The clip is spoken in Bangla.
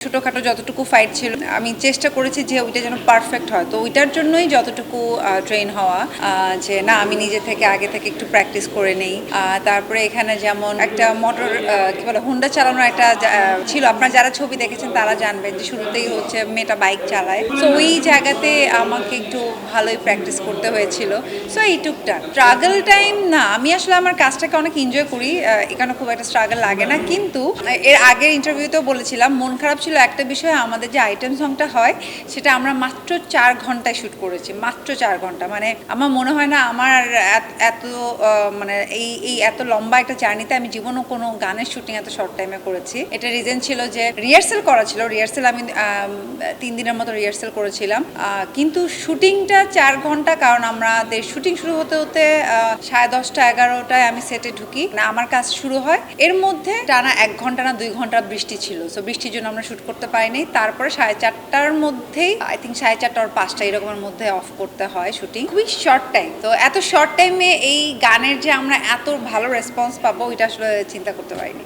ছোটোখাটো যতটুকু ফাইট ছিল আমি চেষ্টা করেছি যে ওইটা যেন পারফেক্ট হয়, তো ওইটার জন্যই যতটুকু ট্রেন হওয়া, যে না আমি নিজে থেকে আগে থেকে একটু প্র্যাকটিস করে নেই। তারপরে এখানে যেমন একটা মোটর কি বলে হুন্ডা চালানোর একটা ছিল, আপনারা যারা ছবি দেখেছেন তারা জানবেন যে শুরুতেই হচ্ছে মেয়েটা বাইক চালায়, তো ওই জায়গাতে আমাকে একটু ভালোই প্র্যাকটিস করতে হয়েছিল। সো এইটুকটা স্ট্রাগল টাইম না, আমি আসলে আমার কাজটাকে অনেক এনজয় করি, এখানে খুব একটা স্ট্রাগল লাগে না। কিন্তু এর আগের ইন্টারভিউতেও বলেছিলাম মন খারাপ ছিল একটা বিষয়, আমাদের যে আইটেম সংটা হয় সেটা আমরা মাত্র 4 ঘন্টায় শ্যুট করেছি, মাত্র 4 ঘন্টা। মানে আমার মনে হয় না আমার এত মানে এই এত লম্বা একটা জার্নিতে আমি জীবনও কোনো গানের শুটিং এত শর্ট টাইমে করেছি। এটা রিজন ছিল যে রিহার্সেল করা ছিল, রিহার্সেল আমি 3 দিনের মতো রিহার্সেল করেছিলাম, কিন্তু শুটিংটা 4 ঘন্টা, কারণ আমাদের শুটিং শুরু হতে হতে 10:30 11টায় আমি সেটে ঢুকি, না আমার কাজ শুরু হয়, এর মধ্যে টানা 1 ঘন্টা না 2 ঘন্টা বৃষ্টি ছিল, সো বৃষ্টির জন্য আমরা শুট করতে পারিনি। তারপরে 4:30টার মধ্যেই আই থিঙ্ক 4:30 আর 5টা এরকমের মধ্যে অফ করতে হয় শুটিং, খুবই শর্ট টাইম। তো এত শর্ট টাইমে এই গানের যে আমরা এত ভালো রেসপন্স পাবো এটা আসলে চিন্তা করতে পারিনি।